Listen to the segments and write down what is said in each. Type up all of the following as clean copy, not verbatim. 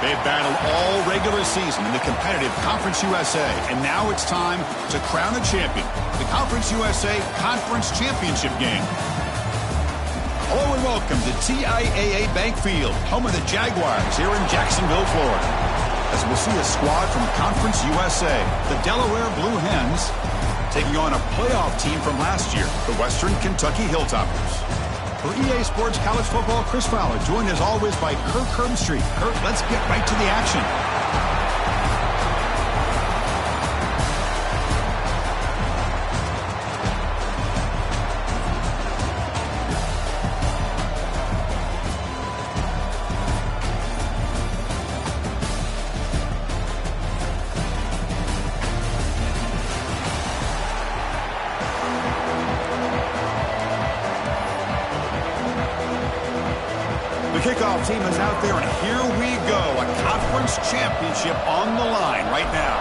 They've battled all regular season in the competitive Conference USA, and now it's time to crown a champion. The Conference USA Conference Championship game. Hello and welcome to TIAA Bank Field, home of the Jaguars here in Jacksonville, Florida. As we'll see a squad from Conference USA, the Delaware Blue Hens, taking on a playoff team from last year, the Western Kentucky Hilltoppers. For EA Sports College Football, Chris Fowler, joined as always by Kirk Herbstreit. Kirk, let's get right to the action. The kickoff team is out there, and here we go. A conference championship on the line right now.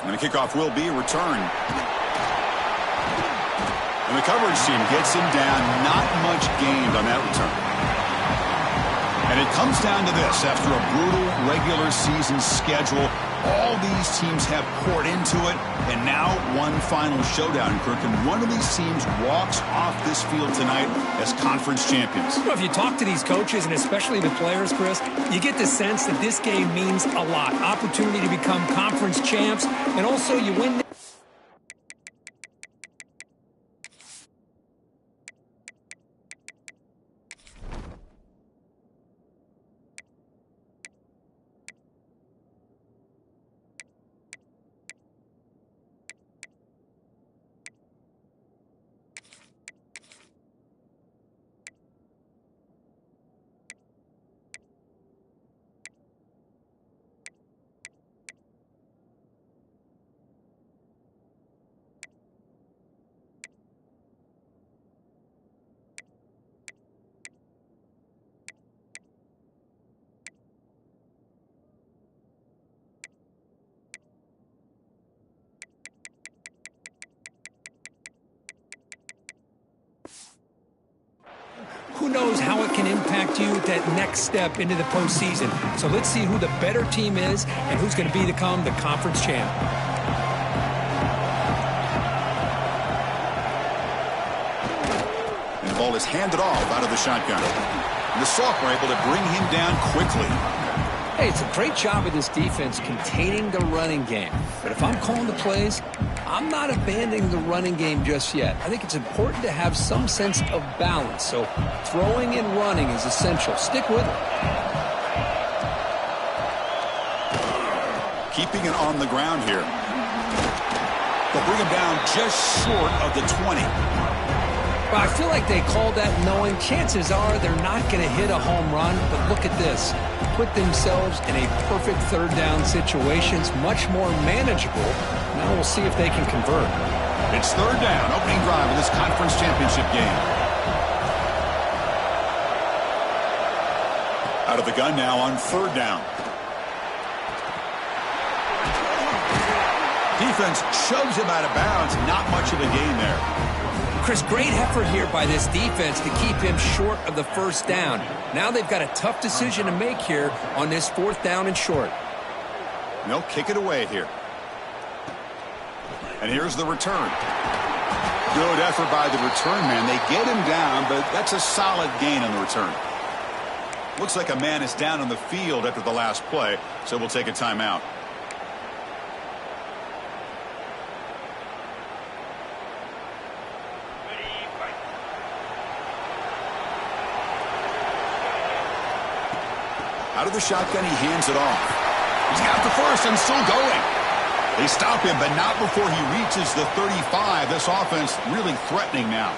And the kickoff will be returned. And the coverage team gets him down. Not much gained on that return. And it comes down to this. After a brutal regular season schedule, all these teams have poured into it, and now one final showdown, Kirk, and one of these teams walks off this field tonight as conference champions. Well, if you talk to these coaches, and especially the players, Chris, you get the sense that this game means a lot. Opportunity to become conference champs, and also you win. Who knows how it can impact you at that next step into the postseason. So let's see who the better team is and who's going to become the conference champ. And the ball is handed off out of the shotgun. And the Sophomore able to bring him down quickly. Hey, it's a great job of this defense containing the running game. But if I'm calling the plays, I'm not abandoning the running game just yet. I think it's important to have some sense of balance. So throwing and running is essential. Stick with it. Keeping it on the ground here. They'll bring him down just short of the 20. Well, I feel like they called that knowing chances are they're not going to hit a home run. But look at this. Put themselves in a perfect third down situation. It's much more manageable. Now we'll see if they can convert. It's third down, opening drive of this conference championship game. Out of the gun now on third down. Defense shoves him out of bounds. Not much of a gain there. Chris, great effort here by this defense to keep him short of the first down. Now they've got a tough decision to make here on this fourth down and short. They'll kick it away here. And here's the return. Good effort by the return man. They get him down, but that's a solid gain on the return. Looks like a man is down on the field after the last play, so we'll take a timeout. Out of the shotgun, he hands it off. He's got the first and still going. They stop him, but not before he reaches the 35. This offense really threatening now.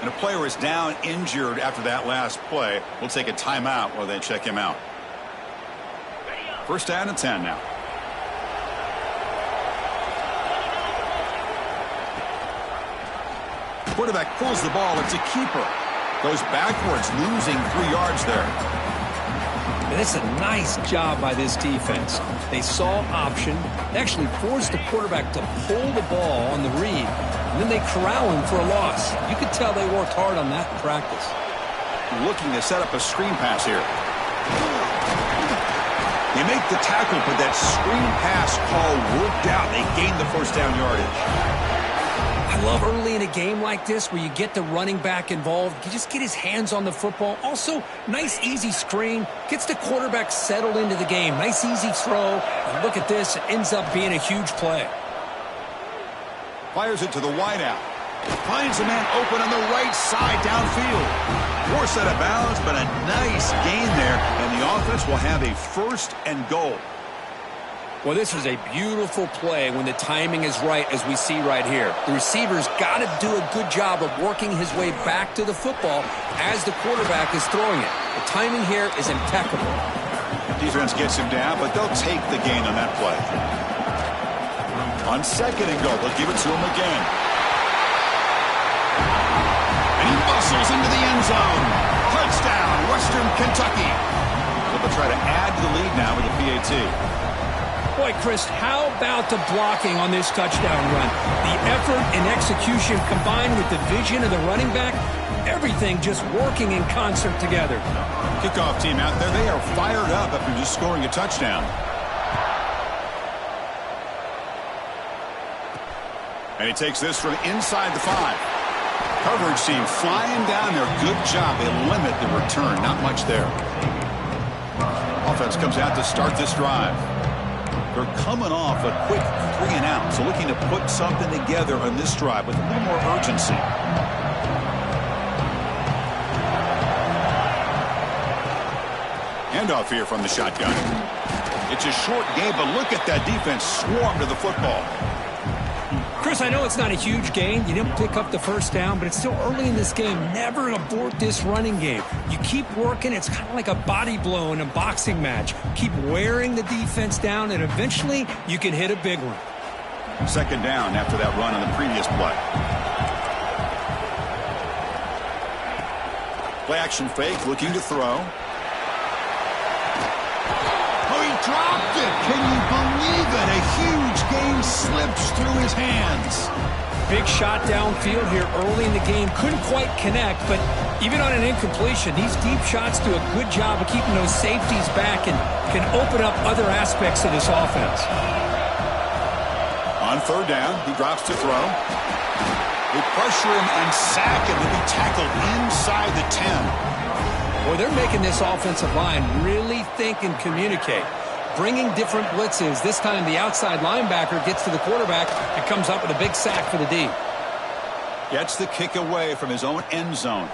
And a player is down injured after that last play. We'll take a timeout while they check him out. First down and 10 now. Quarterback pulls the ball. It's a keeper. Goes backwards, losing 3 yards there. And it's a nice job by this defense. They saw option. They actually forced the quarterback to pull the ball on the read, and then they corral him for a loss. You could tell they worked hard on that in practice. looking to set up a screen pass here. They make the tackle, but that screen pass call worked out. They gained the first down yardage. I love early in a game like this where you get the running back involved. You just get his hands on the football. Also, nice, easy screen. Gets the quarterback settled into the game. Nice, easy throw. And look at this. It ends up being a huge play. Fires it to the wideout. Finds a man open on the right side downfield. Forced out of bounds, but a nice gain there. And the offense will have a first and goal. Well, this is a beautiful play when the timing is right, as we see right here. The receiver's got to do a good job of working his way back to the football as the quarterback is throwing it. The timing here is impeccable. Defense gets him down, but they'll take the gain on that play. On second and goal, they'll give it to him again. And he muscles into the end zone. Touchdown, Western Kentucky. They'll try to add to the lead now with the PAT. Boy, Chris, how about the blocking on this touchdown run? The effort and execution combined with the vision of the running back, everything just working in concert together. Kickoff team out there, they are fired up after just scoring a touchdown. And he takes this from inside the 5. Coverage team flying down there. Good job. They limit the return. Not much there. Offense comes out to start this drive. They're coming off a quick 3 and out, so looking to put something together on this drive with a little more urgency. Handoff here from the shotgun. It's a short game, but look at that defense swarm to the football. Chris, I know it's not a huge gain. You didn't pick up the first down, but it's still early in this game. Never abort this running game. You keep working. It's kind of like a body blow in a boxing match. Keep wearing the defense down, and eventually you can hit a big one. Second down after that run on the previous play. Play action fake, looking to throw. Oh, he dropped it. Can you believe it? A huge game slips through his hands. Big shot downfield here early in the game. Couldn't quite connect, but even on an incompletion, these deep shots do a good job of keeping those safeties back and can open up other aspects of this offense. On third down, he drops to throw. They pressure him and sack him to be tackled inside the 10. Well, they're making this offensive line really think and communicate. Bringing different blitzes. This time the outside linebacker gets to the quarterback and comes up with a big sack for the D. Gets the kick away from his own end zone.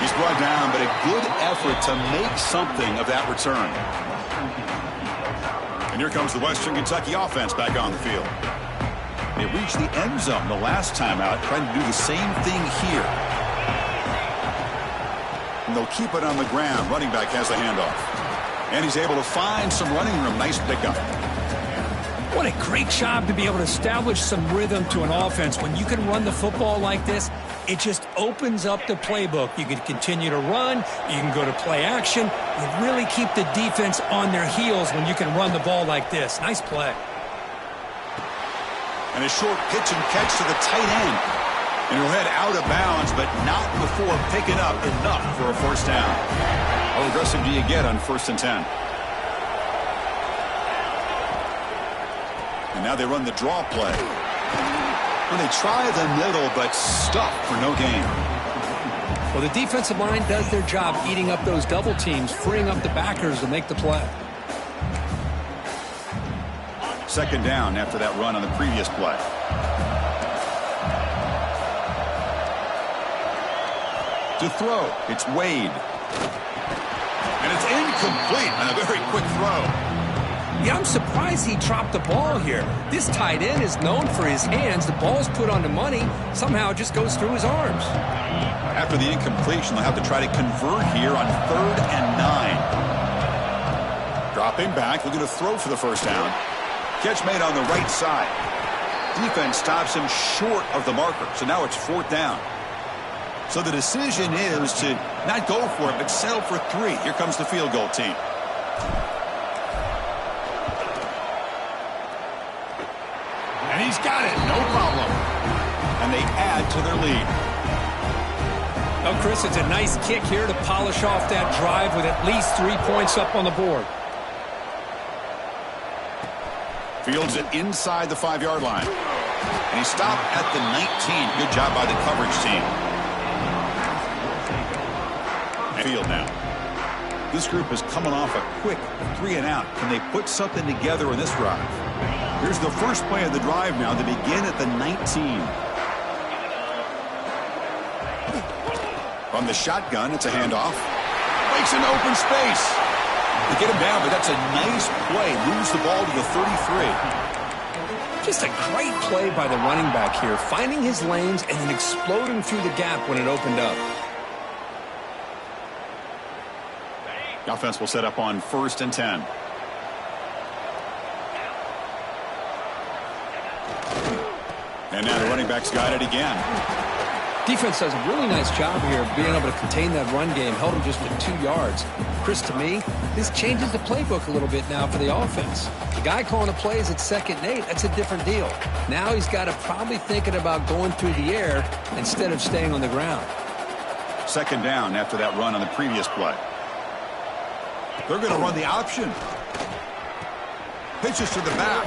He's brought down, but a good effort to make something of that return. And here comes the Western Kentucky offense back on the field. They reached the end zone the last time out, trying to do the same thing here. And they'll keep it on the ground. Running back has the handoff. And he's able to find some running room. Nice pickup. What a great job to be able to establish some rhythm to an offense. When you can run the football like this, it just opens up the playbook. You can continue to run. You can go to play action. You really keep the defense on their heels when you can run the ball like this. Nice play. And a short pitch and catch to the tight end. And he'll head out of bounds, but not before picking up enough for a first down. How aggressive do you get on 1st and 10? And now they run the draw play. Well, they try the middle, but stuff for no gain. Well, the defensive line does their job eating up those double teams, freeing up the backers to make the play. Second down after that run on the previous play. To throw, it's Wade. And it's incomplete on a very quick throw. Yeah, I'm surprised he dropped the ball here. This tight end is known for his hands. The ball's put on the money. Somehow it just goes through his arms. After the incompletion, they'll have to try to convert here on 3rd and 9. Dropping back, looking to throw for the first down. Catch made on the right side. Defense stops him short of the marker, so now it's 4th down. So the decision is to not go for it, but settle for 3. Here comes the field goal team. And he's got it, no problem. And they add to their lead. Well, Chris, it's a nice kick here to polish off that drive with at least 3 points up on the board. Fields it inside the 5-yard line. And he stopped at the 19. Good job by the coverage team. Field now. This group is coming off a quick 3-and-out. Can they put something together in this drive? Here's the first play of the drive now to begin at the 19. From the shotgun, it's a handoff. Makes an open space. They get him down, but that's a nice play. Moves the ball to the 33. Just a great play by the running back here, finding his lanes and then exploding through the gap when it opened up. The offense will set up on 1st and 10. And now the running back's got it again. Defense does a really nice job here of being able to contain that run game, held him just to 2 yards. Chris, to me, this changes the playbook a little bit now for the offense. The guy calling the plays at 2nd and 8, that's a different deal. Now he's got to probably thinking about going through the air instead of staying on the ground. 2nd down after that run on the previous play. They're going to run the option. Pitches to the back.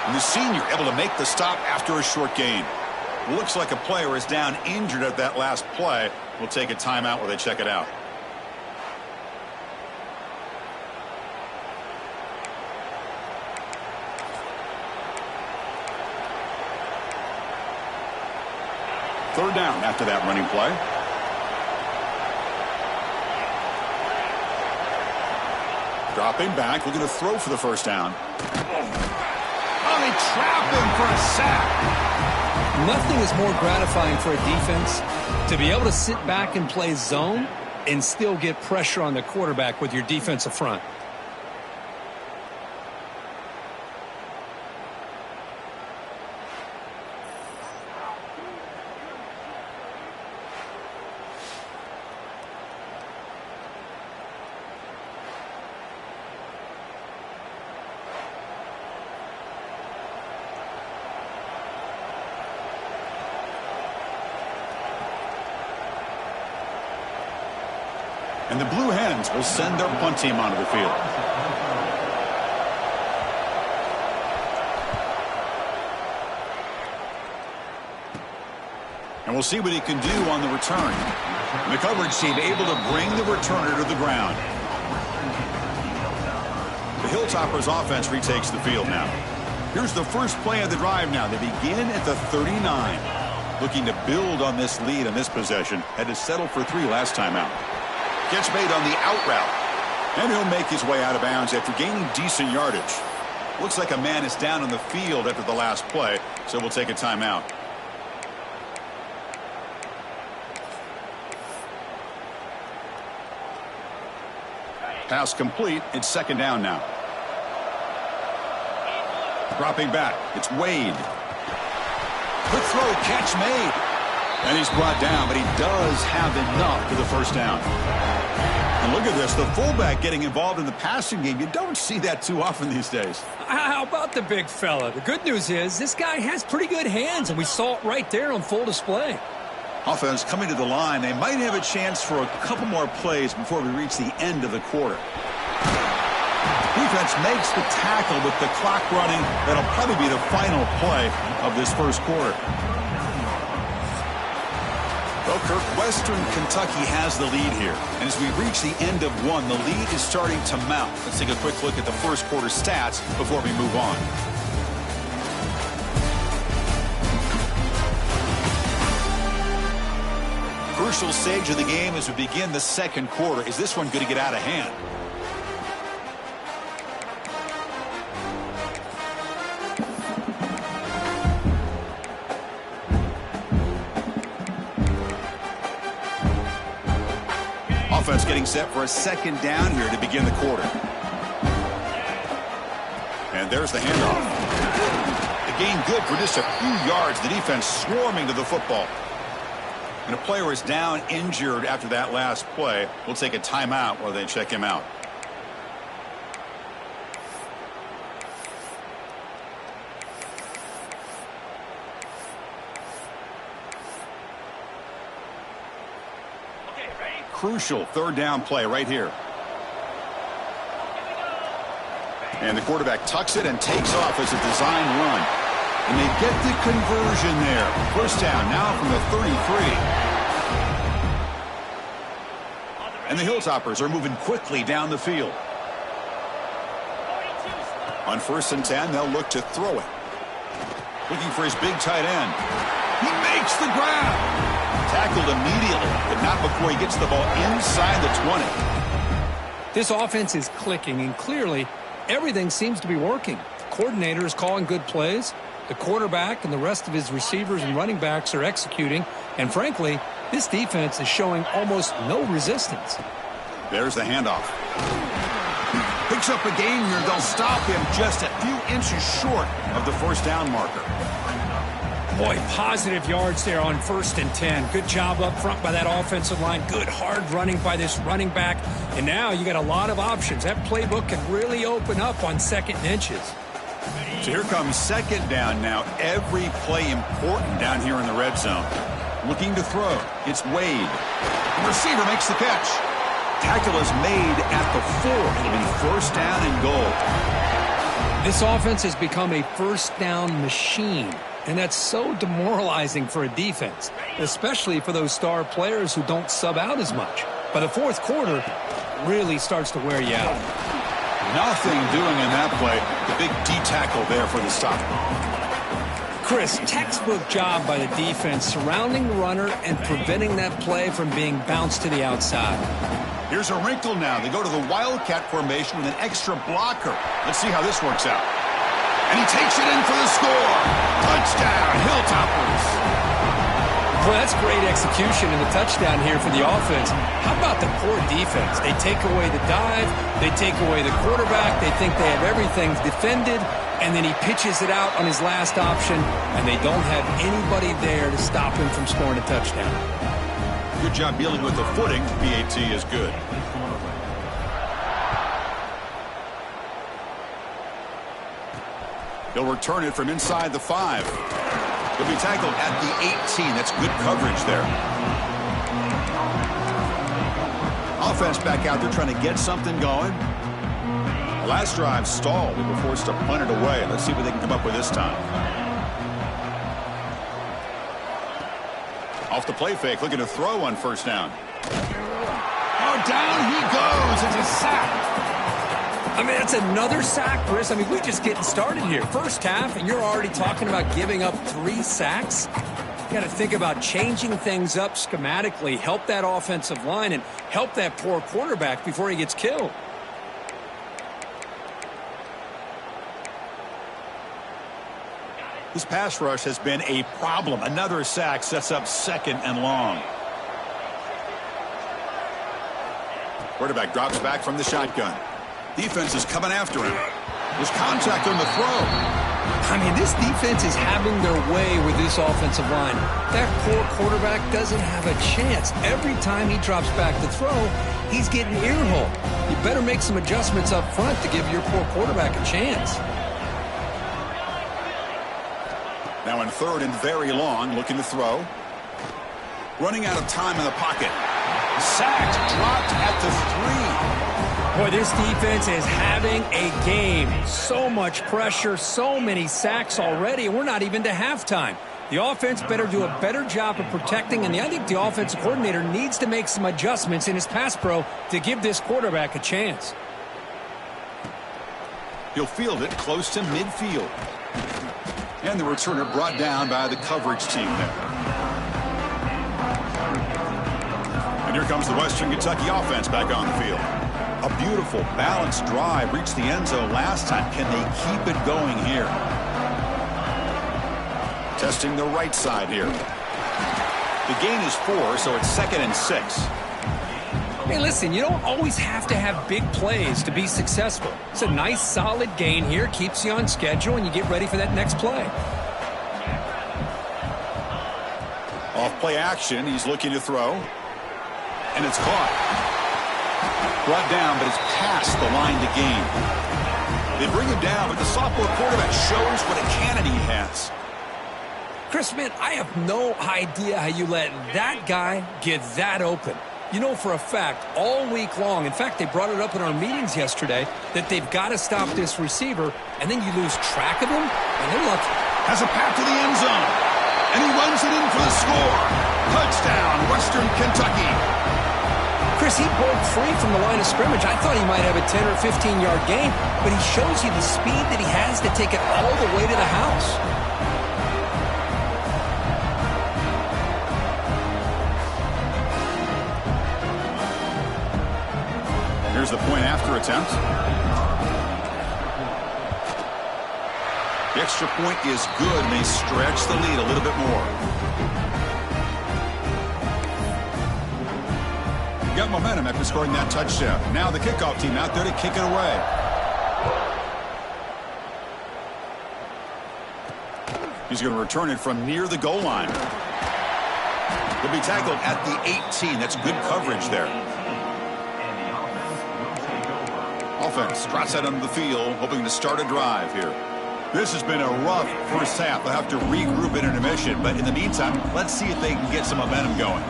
And the senior able to make the stop after a short gain. Looks like a player is down injured at that last play. We'll take a timeout while they check it out. Third down after that running play. Dropping back, looking to throw for the first down. Oh, they trap him for a sack. Nothing is more gratifying for a defense to be able to sit back and play zone and still get pressure on the quarterback with your defensive front. And the Blue Hens will send their punt team onto the field. And we'll see what he can do on the return. And the coverage team able to bring the returner to the ground. The Hilltoppers offense retakes the field now. Here's the first play of the drive now. They begin at the 39. Looking to build on this lead on this possession. Had to settle for 3 last time out. Gets made on the out route. And he'll make his way out of bounds after gaining decent yardage. Looks like a man is down on the field after the last play, so we'll take a timeout. Pass complete. It's 2nd down now. Dropping back. It's Wade. Quick throw. Catch made. And he's brought down, but he does have enough for the first down. And look at this, the fullback getting involved in the passing game. You don't see that too often these days. How about the big fella? The good news is this guy has pretty good hands, and we saw it right there on full display. Offense coming to the line. They might have a chance for a couple more plays before we reach the end of the quarter. Defense makes the tackle with the clock running. That'll probably be the final play of this first quarter. Well, Kirk, Western Kentucky has the lead here. And as we reach the end of one, the lead is starting to mount. Let's take a quick look at the first quarter stats before we move on. Crucial stage of the game as we begin the second quarter. Is this one going to get out of hand? Offense getting set for a 2nd down here to begin the quarter. And there's the handoff. The gain good for just a few yards. The defense swarming to the football. And a player is down injured after that last play. We'll take a timeout while they check him out. crucial third down play right here. And the quarterback tucks it and takes off as a design run. And they get the conversion there. First down now from the 33. And the Hilltoppers are moving quickly down the field. On 1st and 10, they'll look to throw it. Looking for his big tight end. He makes the grab. Tackled immediately, but not before he gets the ball inside the 20. This offense is clicking, and clearly everything seems to be working. The coordinator is calling good plays. The quarterback and the rest of his receivers and running backs are executing. And frankly, this defense is showing almost no resistance. There's the handoff. Picks up a gain here. They'll stop him just a few inches short of the first down marker. Boy, positive yards there on 1st and 10. Good job up front by that offensive line. Good hard running by this running back. And now you got a lot of options. That playbook can really open up on 2nd and inches. So here comes 2nd down now. Every play important down here in the red zone. Looking to throw. It's Wade. The receiver makes the catch. Tackle is made at the 4. It'll be first down and goal. This offense has become a first down machine. And that's so demoralizing for a defense, especially for those star players who don't sub out as much. By the 4th quarter, it really starts to wear you out. Nothing doing in that play. The big D-tackle there for the stop. Chris, textbook job by the defense surrounding the runner and preventing that play from being bounced to the outside. Here's a wrinkle now. They go to the Wildcat formation with an extra blocker. Let's see how this works out. And he takes it in for the score. Touchdown, Hilltoppers. Well, that's great execution and the touchdown here for the offense. How about the poor defense? They take away the dive. They take away the quarterback. They think they have everything defended. And then he pitches it out on his last option. And they don't have anybody there to stop him from scoring a touchdown. Good job dealing with the footing. PAT is good. He'll return it from inside the 5. He'll be tackled at the 18. That's good coverage there. Offense back out there trying to get something going. The last drive stalled. They were forced to punt it away. Let's see what they can come up with this time. Off the play fake, looking to throw on 1st down. Oh, down he goes. It's a sack. I mean, that's another sack, Chris. I mean, we're just getting started here. First half, and you're already talking about giving up 3 sacks. You got to think about changing things up schematically, help that offensive line, and help that poor quarterback before he gets killed. This pass rush has been a problem. Another sack sets up 2nd and long. Quarterback drops back from the shotgun. Defense is coming after him. There's contact on the throw. I mean, this defense is having their way with this offensive line. That poor quarterback doesn't have a chance. Every time he drops back to throw, he's getting earholed. You better make some adjustments up front to give your poor quarterback a chance. Now in 3rd and very long, looking to throw. Running out of time in the pocket. Sacked, dropped at the 3. Boy, this defense is having a game. So much pressure, so many sacks already, and we're not even to halftime. The offense better do a better job of protecting, and I think the offensive coordinator needs to make some adjustments in his pass pro to give this quarterback a chance. He'll field it close to midfield. And the returner brought down by the coverage team there. And here comes the Western Kentucky offense back on the field. A beautiful, balanced drive reached the end zone last time. Can they keep it going here? Testing the right side here. The gain is 4, so it's 2nd and 6. Hey, listen, you don't always have to have big plays to be successful. It's a nice, solid gain here. Keeps you on schedule, and you get ready for that next play. Off play action. He's looking to throw. And it's caught. Brought down, but it's past the line to gain. They bring him down, but the sophomore quarterback shows what a cannon he has. Chris, man, I have no idea how you let that guy get that open. You know for a fact, all week long, in fact, they brought it up in our meetings yesterday, that they've got to stop this receiver, and then you lose track of him, and they're lucky. Has a path to the end zone, and he runs it in for the score. Touchdown, Western Kentucky. Chris, he broke free from the line of scrimmage. I thought he might have a 10 or 15-yard gain, but he shows you the speed that he has to take it all the way to the house. Here's the point after attempt. The extra point is good, and they stretch the lead a little bit more. Got momentum after scoring that touchdown. Now the kickoff team out there to kick it away. He's going to return it from near the goal line. He'll be tackled at the 18. That's good coverage there. Offense trots out onto the field, hoping to start a drive here. This has been a rough first half. They'll have to regroup in intermission, but in the meantime, let's see if they can get some momentum going.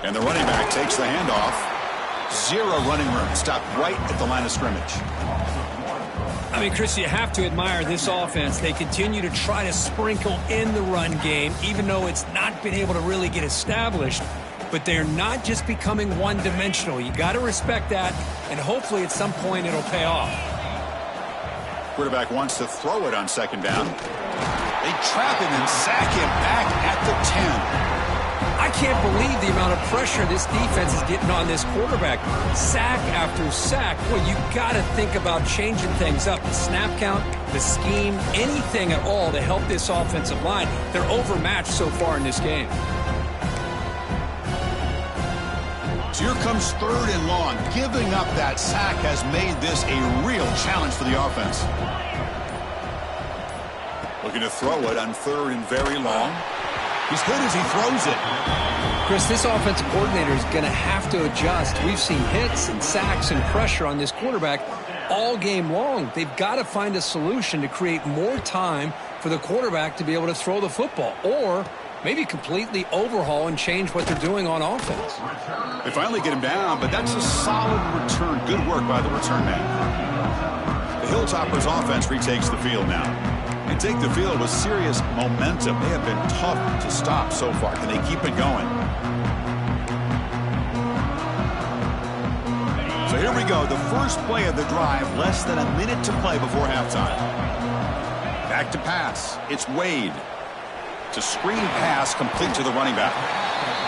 And the running back takes the handoff. Zero running room. Stopped right at the line of scrimmage. I mean, Chris, you have to admire this offense. They continue to try to sprinkle in the run game, even though it's not been able to really get established. But they're not just becoming one-dimensional. You got to respect that, and hopefully at some point it'll pay off. Quarterback wants to throw it on second down. They trap him and sack him back at the 10. I can't believe the amount of pressure this defense is getting on this quarterback. Sack after sack. Well, you got to think about changing things up. The snap count, the scheme, anything at all to help this offensive line. They're overmatched so far in this game. So here comes third and long. Giving up that sack has made this a real challenge for the offense. Looking to throw it on third and very long. He's good as he throws it. Chris, this offensive coordinator is going to have to adjust. We've seen hits and sacks and pressure on this quarterback all game long. They've got to find a solution to create more time for the quarterback to be able to throw the football, or maybe completely overhaul and change what they're doing on offense. They finally get him down, but that's a solid return. Good work by the return man. The Hilltoppers offense retakes the field now. They take the field with serious momentum. They have been tough to stop so far. Can they keep it going? So here we go. The first play of the drive, less than a minute to play before halftime. Back to pass. It's Wade. It's a screen pass complete to the running back.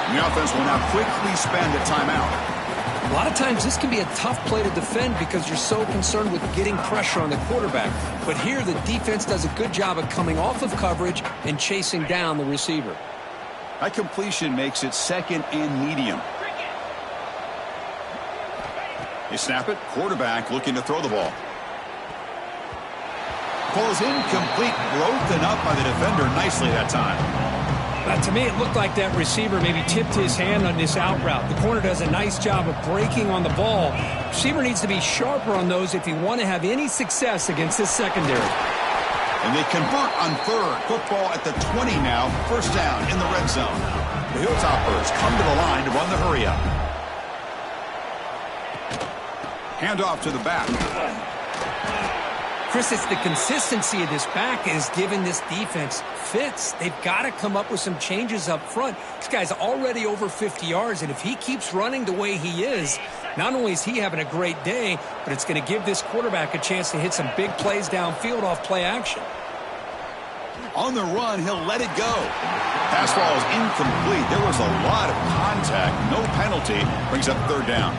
And the offense will now quickly spend a timeout. A lot of times this can be a tough play to defend because you're so concerned with getting pressure on the quarterback. But here the defense does a good job of coming off of coverage and chasing down the receiver. That completion makes it second and medium. They snap it. Quarterback looking to throw the ball. Pulls incomplete. Broken up by the defender nicely that time. To me, it looked like that receiver maybe tipped his hand on this out route. The corner does a nice job of breaking on the ball. Receiver needs to be sharper on those if you want to have any success against this secondary. And they convert on third. Football at the 20 now. First down in the red zone. The Hilltoppers come to the line to run the hurry up. Handoff to the back. Chris, it's the consistency of this back is giving this defense fits. They've got to come up with some changes up front. This guy's already over 50 yards, and if he keeps running the way he is, not only is he having a great day, but it's going to give this quarterback a chance to hit some big plays downfield off play action. On the run, he'll let it go. Pass ball is incomplete. There was a lot of contact. No penalty. Brings up third down.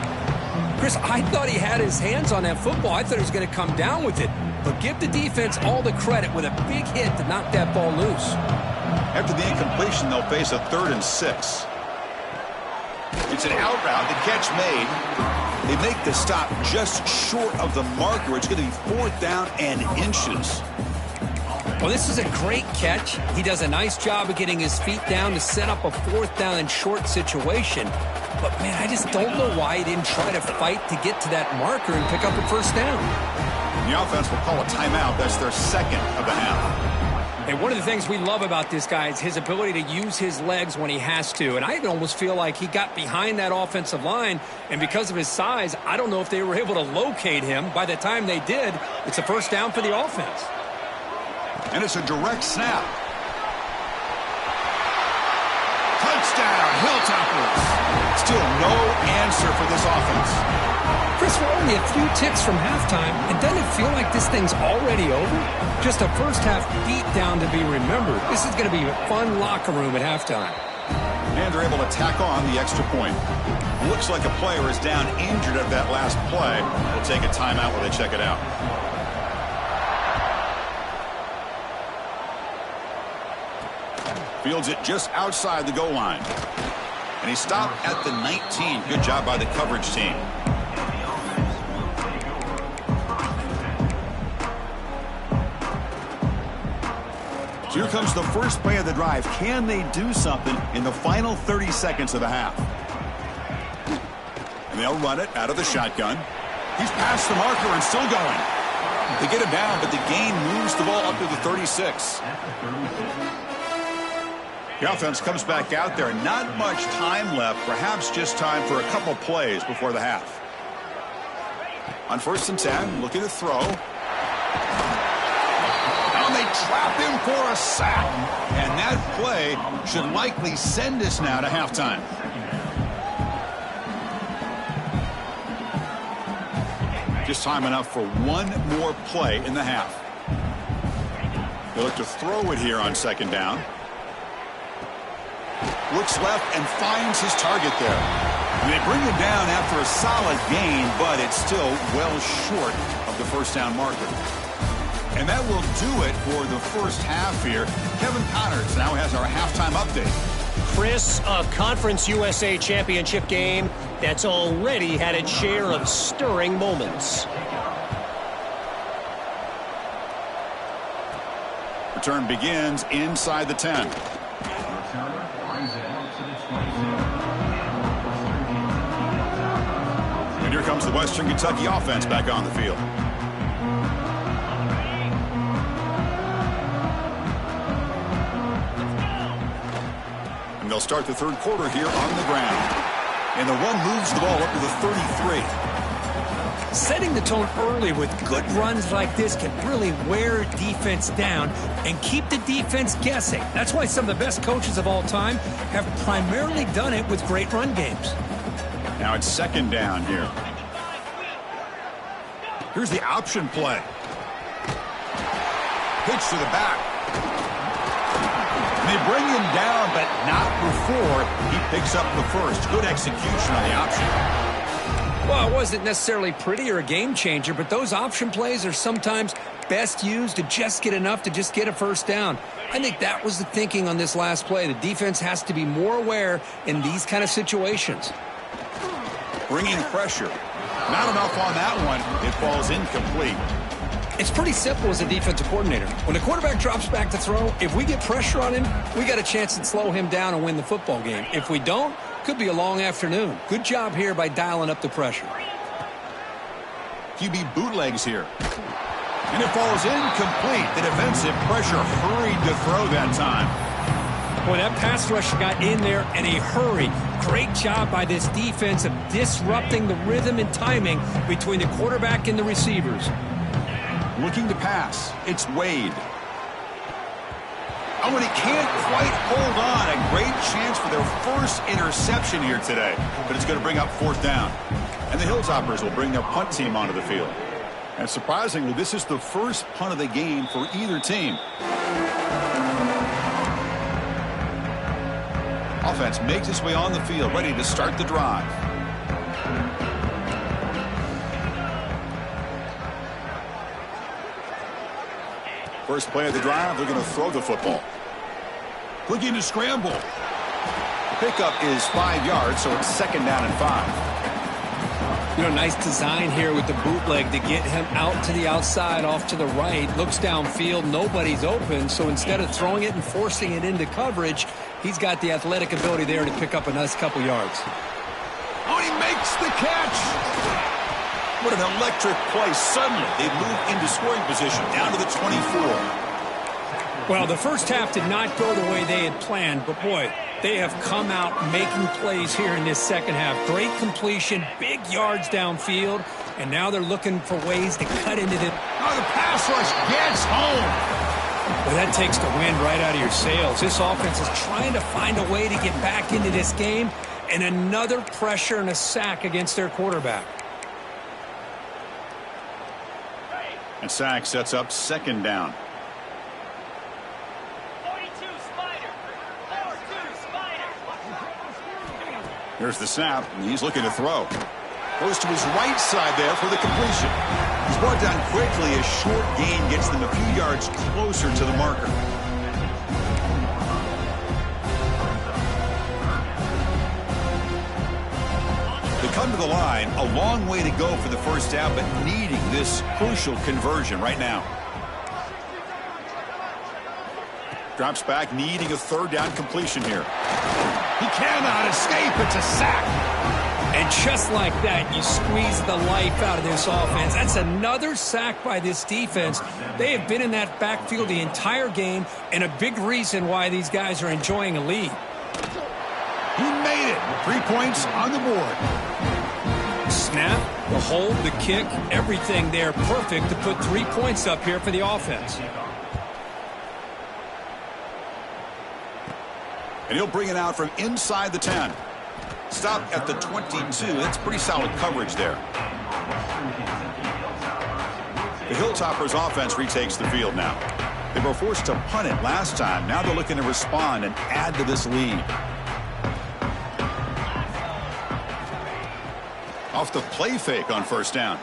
Chris, I thought he had his hands on that football. I thought he was going to come down with it. But give the defense all the credit with a big hit to knock that ball loose. After the incompletion, they'll face a 3rd and 6. It's an out route. The catch made. They make the stop just short of the marker. It's going to be 4th down and inches. Well, this is a great catch. He does a nice job of getting his feet down to set up a 4th down and short situation. But, man, I just don't know why he didn't try to fight to get to that marker and pick up a 1st down. The offense will call a timeout. That's their 2nd of the half. And one of the things we love about this guy is his ability to use his legs when he has to. And I almost feel like he got behind that offensive line, and because of his size, I don't know if they were able to locate him. By the time they did, it's a first down for the offense. And it's a direct snap. Touchdown, Hilltoppers. Still no answer for this offense. Chris, we're only a few ticks from halftime, and doesn't it feel like this thing's already over? Just a first-half beatdown to be remembered. This is going to be a fun locker room at halftime. And they're able to tack on the extra point. Looks like a player is down injured at that last play. They'll take a timeout while they check it out. Fields it just outside the goal line. And he stopped at the 19. Good job by the coverage team. So here comes the first play of the drive. Can they do something in the final 30 seconds of the half? And they'll run it out of the shotgun. He's past the marker and still going. They get him down, but the gain moves the ball up to the 36. The offense comes back out there. Not much time left. Perhaps just time for a couple plays before the half. On 1st and 10, looking to throw. And they trap him for a sack. And that play should likely send us now to halftime. Just time enough for one more play in the half. They look to throw it here on 2nd down. Looks left and finds his target there. And they bring him down after a solid gain, but it's still well short of the first down marker. And that will do it for the first half here. Kevin Connors now has our halftime update. Chris, a Conference USA championship game that's already had its share of stirring moments. Return begins inside the 10. And here comes the Western Kentucky offense back on the field. And they'll start the 3rd quarter here on the ground. And the run moves the ball up to the 33. Setting the tone early with good runs like this can really wear defense down and keep the defense guessing. That's why some of the best coaches of all time have primarily done it with great run games. Now it's 2nd down here. Here's the option play. Pitch to the back. And they bring him down, but not before he picks up the first. Good execution on the option. Well, it wasn't necessarily pretty or a game changer, but those option plays are sometimes best used to just get enough to just get a first down. I think that was the thinking on this last play. The defense has to be more aware in these kind of situations. Bringing pressure. Not enough on that one. It falls incomplete. It's pretty simple as a defensive coordinator. When the quarterback drops back to throw, if we get pressure on him, we got a chance to slow him down and win the football game. If we don't, could be a long afternoon. Good job here by dialing up the pressure. QB bootlegs here. And it falls incomplete. The defensive pressure hurried to throw that time. Boy, that pass rusher got in there in a hurry. Great job by this defense of disrupting the rhythm and timing between the quarterback and the receivers. Looking to pass. It's Wade. Oh, and he can't quite hold on. A great chance for their first interception here today. But it's going to bring up 4th down. And the Hilltoppers will bring their punt team onto the field. And surprisingly, this is the first punt of the game for either team. Offense makes its way on the field, ready to start the drive. First play of the drive, they're going to throw the football. Looking to scramble. The pickup is 5 yards, so it's 2nd down and 5. You know, nice design here with the bootleg to get him out to the outside, off to the right. Looks downfield, nobody's open, so instead of throwing it and forcing it into coverage, he's got the athletic ability there to pick up a nice couple yards. Oh, he makes the catch! What an electric play. Suddenly, they move into scoring position, down to the 24. Well, the first half did not go the way they had planned, but boy, they have come out making plays here in this second half. Great completion, big yards downfield, and now they're looking for ways to cut into the... Oh, the pass rush gets home. Well, that takes the wind right out of your sails. This offense is trying to find a way to get back into this game, and another pressure and a sack against their quarterback. And sack sets up second down. Here's the snap, and he's looking to throw. Goes to his right side there for the completion. He's brought down quickly. A short gain gets them a few yards closer to the marker. They come to the line, a long way to go for the first down, but needing this crucial conversion right now. Drops back, needing a third down completion here. He cannot escape. It's a sack. And just like that, you squeeze the life out of this offense. That's another sack by this defense. They have been in that backfield the entire game, and a big reason why these guys are enjoying a lead. He made it. 3 points on the board. Snap, the hold, the kick, everything there perfect to put 3 points up here for the offense. And he'll bring it out from inside the 10. Stop at the 22. That's pretty solid coverage there. The Hilltoppers offense retakes the field now. They were forced to punt it last time. Now they're looking to respond and add to this lead. Off the play fake on first down.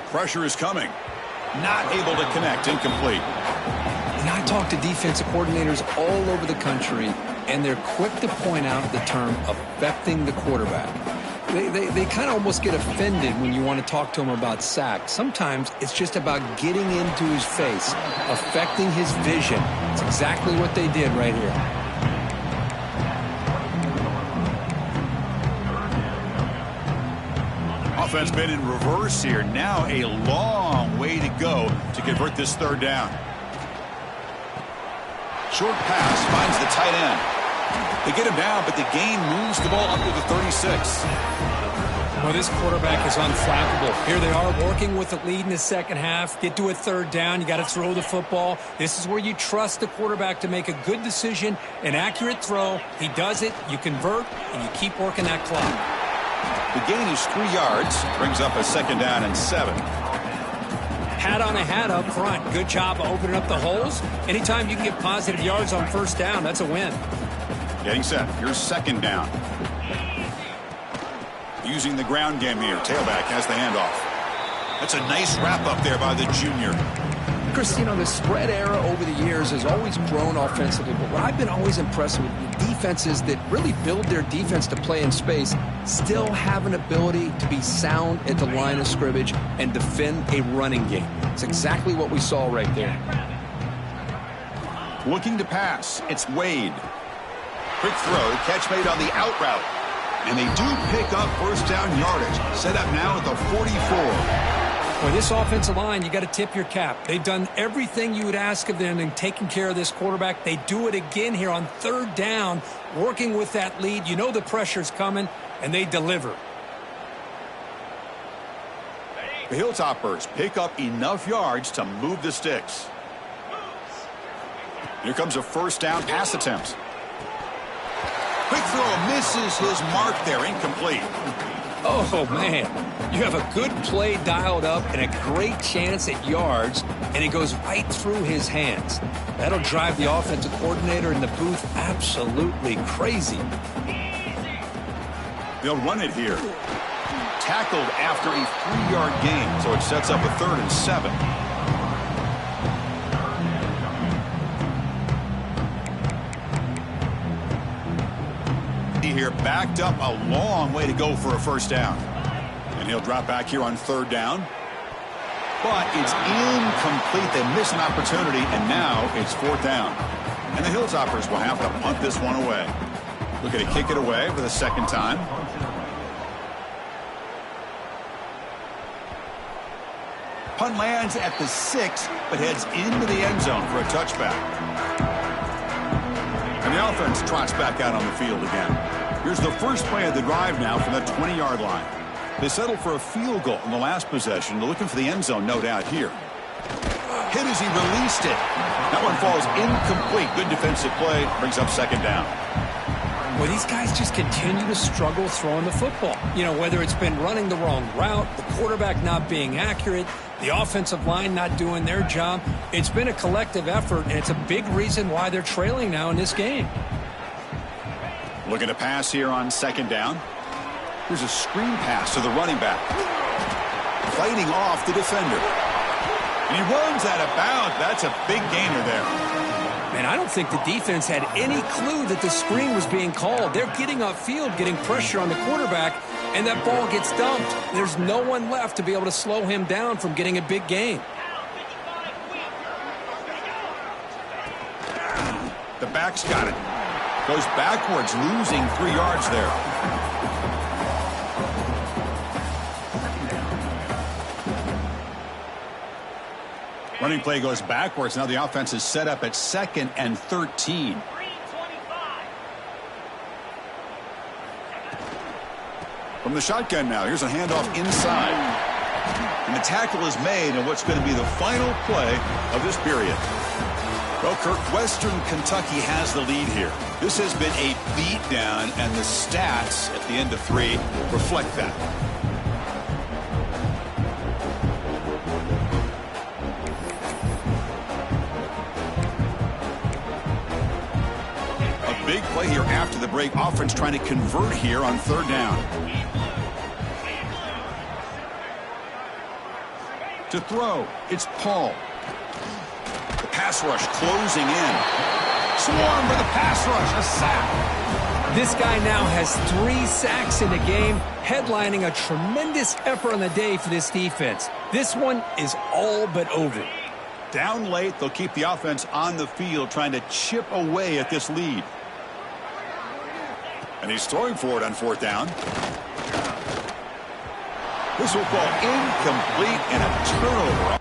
Pressure is coming. Not able to connect. Incomplete. And I talk to defensive coordinators all over the country, and they're quick to point out the term affecting the quarterback. They kind of almost get offended when you want to talk to them about sack. Sometimes it's just about getting into his face, affecting his vision. It's exactly what they did right here. Offense been in reverse here. Now a long way to go to convert this third down. Short pass finds the tight end. They get him down, but the gain moves the ball up to the 36. Well, this quarterback is unflappable. Here they are working with the lead in the second half. Get to a third down. You got to throw the football. This is where you trust the quarterback to make a good decision, an accurate throw. He does it, you convert, and you keep working that clock. The gain is 3 yards. Brings up a second down and 7. Hat on a hat up front. Good job of opening up the holes. Anytime you can get positive yards on first down, that's a win. Getting set. Here's second down. Using the ground game here. Tailback has the handoff. That's a nice wrap up there by the junior. Chris, you know, the spread era over the years has always grown offensively, but what I've been always impressed with the defenses that really build their defense to play in space still have an ability to be sound at the line of scrimmage and defend a running game. It's exactly what we saw right there. Looking to pass. It's Wade. Quick throw. Catch made on the out route. And they do pick up first down yardage. Set up now at the 44. Well, this offensive line, you got to tip your cap. They've done everything you would ask of them in taking care of this quarterback. They do it again here on third down, working with that lead. You know the pressure's coming, and they deliver. The Hilltoppers pick up enough yards to move the sticks. Here comes a first down pass attempt. Quick throw misses his mark there, incomplete. Oh, man. You have a good play dialed up and a great chance at yards, and it goes right through his hands. That'll drive the offensive coordinator in the booth absolutely crazy. They'll run it here. Tackled after a 3-yard gain, so it sets up a 3rd and 7. Here backed up a long way to go for a first down. And he'll drop back here on third down. But it's incomplete. They miss an opportunity, and now it's fourth down. And the Hilltoppers will have to punt this one away. Looking to kick it away for the second time. Punt lands at the 6, but heads into the end zone for a touchback. And the offense trots back out on the field again. Here's the first play of the drive now from the 20-yard line. They settled for a field goal in the last possession. They're looking for the end zone, no doubt, here. Hit as he released it. That one falls incomplete. Good defensive play. Brings up second down. Well, these guys just continue to struggle throwing the football. You know, whether it's been running the wrong route, the quarterback not being accurate, the offensive line not doing their job. It's been a collective effort, and it's a big reason why they're trailing now in this game. Looking to pass here on second down. Here's a screen pass to the running back. Fighting off the defender. And he runs out of bounds. That's a big gainer there. Man, I don't think the defense had any clue that the screen was being called. They're getting upfield, getting pressure on the quarterback, and that ball gets dumped. There's no one left to be able to slow him down from getting a big gain. The back's got it. Goes backwards, losing 3 yards there. Running play goes backwards. Now the offense is set up at 2nd and 13. From the shotgun now, here's a handoff inside. And the tackle is made on what's going to be the final play of this period. Well, Kirk, Western Kentucky has the lead here. This has been a beatdown, and the stats at the end of 3 reflect that. A big play here after the break. Offense trying to convert here on 3rd down. To throw, it's Paul. The pass rush closing in. Swarm for the pass rush, a sack. This guy now has 3 sacks in the game, headlining a tremendous effort on the day for this defense. This one is all but over. Down late, they'll keep the offense on the field trying to chip away at this lead. And he's throwing for it on 4th down. This will fall incomplete and a turnover.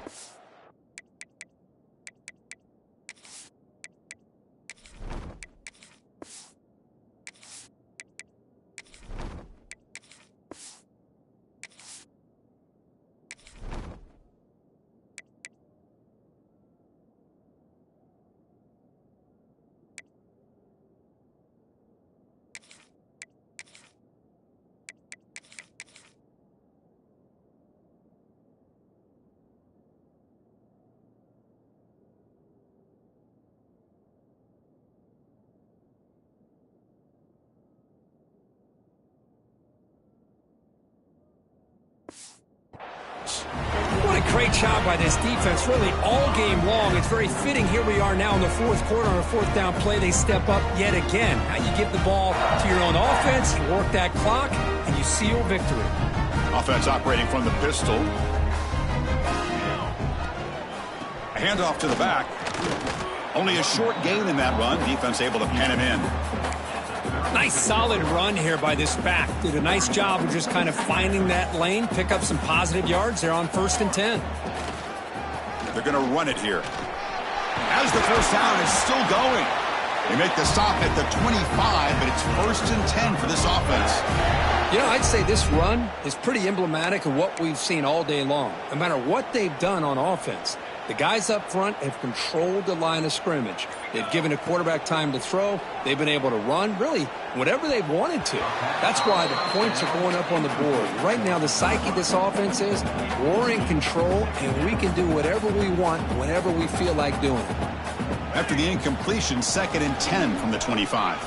What a great job by this defense, really all game long. It's very fitting. Here we are now in the 4th quarter on a 4th down play. They step up yet again. Now you give the ball to your own offense, you work that clock, and you seal victory. Offense operating from the pistol. A handoff to the back. Only a short gain in that run. Defense able to pen him in. Nice solid run here by this back. Did a nice job of just kind of finding that lane, pick up some positive yards there on 1st and 10. They're going to run it here. As the first down is still going. They make the stop at the 25, but it's 1st and 10 for this offense. You know, I'd say this run is pretty emblematic of what we've seen all day long. No matter what they've done on offense, the guys up front have controlled the line of scrimmage. They've given a quarterback time to throw. They've been able to run, really, whatever they've wanted to. That's why the points are going up on the board. Right now, the psyche of this offense is we're in control, and we can do whatever we want whenever we feel like doing it. After the incompletion, 2nd and 10 from the 25.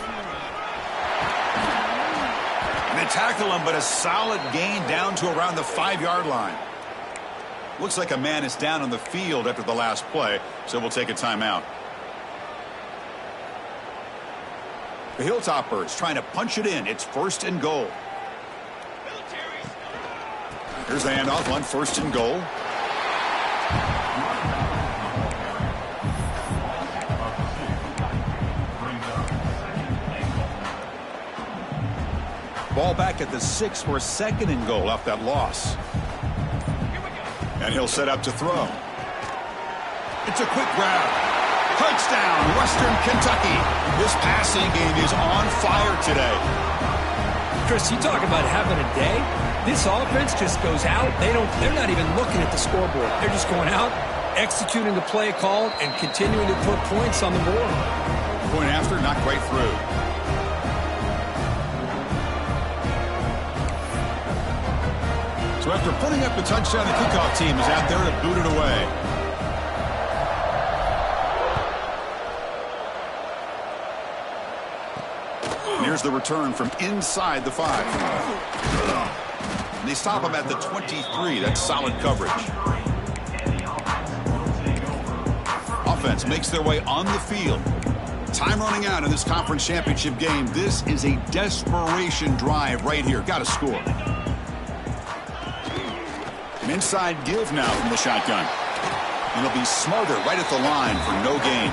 And they tackle him, but a solid gain down to around the 5-yard line. Looks like a man is down on the field after the last play, so we'll take a timeout. The Hilltoppers trying to punch it in. It's 1st and goal. Here's the handoff on 1st and goal. Ball back at the 6 for 2nd and goal off that loss. And he'll set up to throw. It's a quick grab. Touchdown, Western Kentucky. This passing game is on fire today. Chris, you talk about having a day. This offense just goes out. They're not even looking at the scoreboard. They're just going out, executing the play called, and continuing to put points on the board. Point after, not quite through. So after putting up the touchdown, the kickoff team is out there to boot it away. Here's the return from inside the 5. And they stop him at the 23. That's solid coverage. Offense makes their way on the field. Time running out in this conference championship game. This is a desperation drive right here. Got to score. An inside give now from the shotgun. And he'll be smarter right at the line for no gain.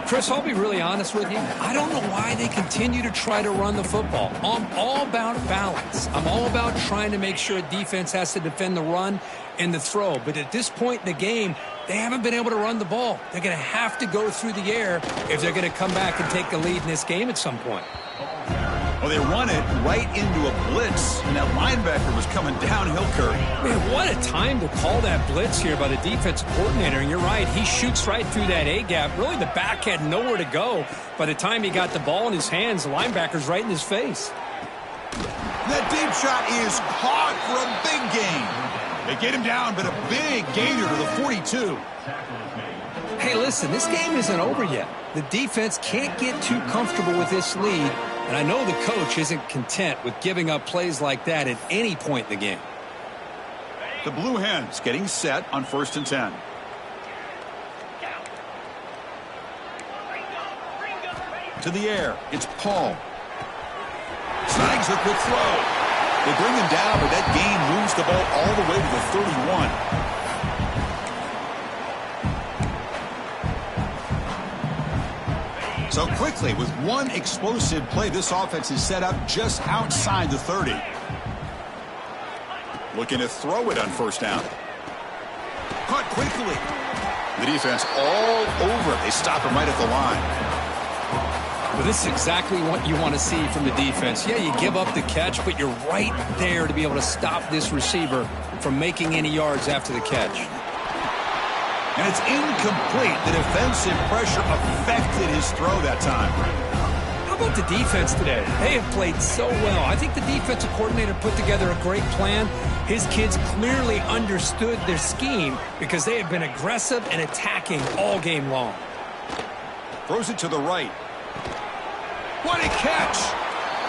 Chris, I'll be really honest with you. I don't know why they continue to try to run the football. I'm all about balance. I'm all about trying to make sure a defense has to defend the run and the throw. But at this point in the game, they haven't been able to run the ball. They're going to have to go through the air if they're going to come back and take the lead in this game at some point. Well, they run it right into a blitz, and that linebacker was coming downhill, Curry. Man, what a time to call that blitz here by the defensive coordinator. And you're right, he shoots right through that A-gap. Really, the back had nowhere to go. By the time he got the ball in his hands, the linebacker's right in his face. That deep shot is caught for a big gain. They get him down, but a big gainer to the 42. Hey, listen, this game isn't over yet. The defense can't get too comfortable with this lead. And I know the coach isn't content with giving up plays like that at any point in the game. The Blue Hens getting set on 1st and 10. To the air, it's Paul. Snags a quick throw. They bring him down, but that gain moves the ball all the way to the 31. So quickly, with one explosive play, this offense is set up just outside the 30. Looking to throw it on 1st down. Caught quickly. The defense all over it. They stop him right at the line. Well, this is exactly what you want to see from the defense. Yeah, you give up the catch, but you're right there to be able to stop this receiver from making any yards after the catch. And it's incomplete. The defensive pressure affected his throw that time. How about the defense today? They have played so well. I think the defensive coordinator put together a great plan. His kids clearly understood their scheme because they have been aggressive and attacking all game long. Throws it to the right. What a catch!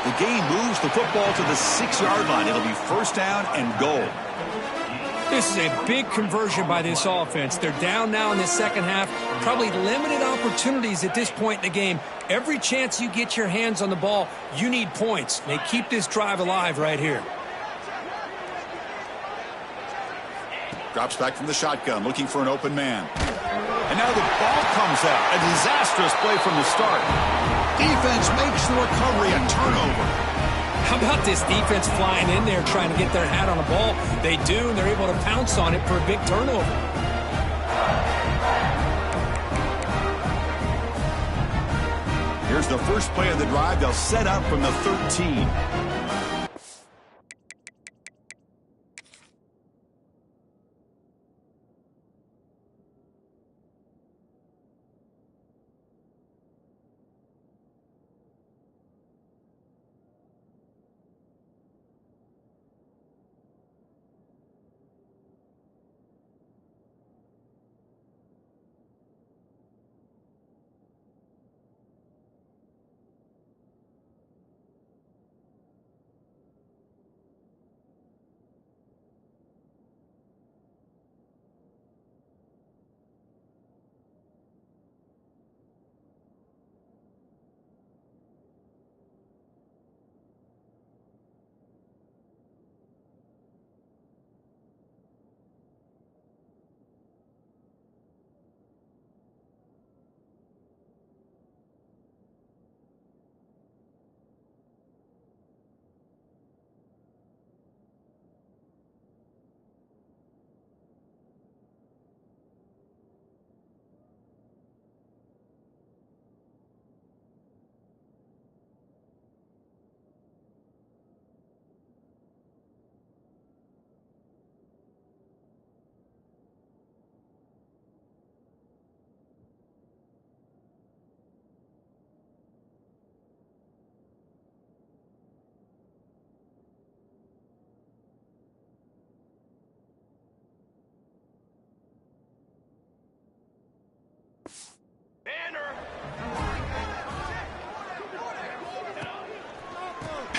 The game moves the football to the 6-yard line. It'll be 1st down and goal. This is a big conversion by this offense. They're down now in the second half. Probably limited opportunities at this point in the game. Every chance you get your hands on the ball, you need points. They keep this drive alive right here. Drops back from the shotgun, looking for an open man. And now the ball comes out. A disastrous play from the start. Defense makes the recovery a turnover. How about this defense flying in there trying to get their hat on the ball? They do, and they're able to pounce on it for a big turnover. Here's the first play of the drive. They'll set up from the 13.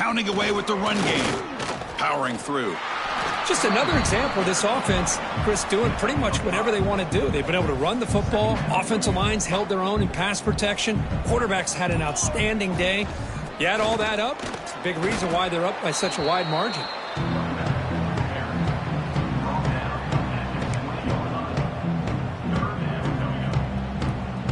pounding away with the run game. Powering through. Just another example of this offense, Chris, doing pretty much whatever they want to do. They've been able to run the football. Offensive lines held their own in pass protection. Quarterbacks had an outstanding day. You add all that up, it's a big reason why they're up by such a wide margin.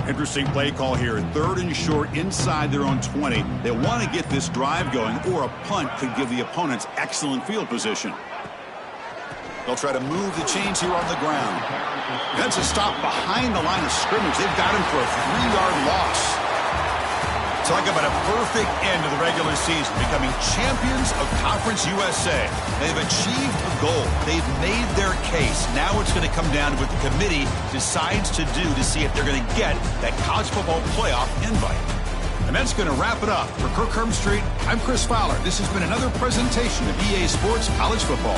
Interesting play call here. 3rd and short inside their own 20. They want to get this drive going, or a punt could give the opponents excellent field position. They'll try to move the chains here on the ground. That's a stop behind the line of scrimmage. They've got him for a 3-yard loss. Talk about a perfect end to the regular season, becoming champions of Conference USA. They've achieved a goal. They've made their case. Now it's going to come down to what the committee decides to do to see if they're going to get that college football playoff invite. And that's going to wrap it up. For Kirk Street, I'm Chris Fowler. This has been another presentation of EA Sports College Football.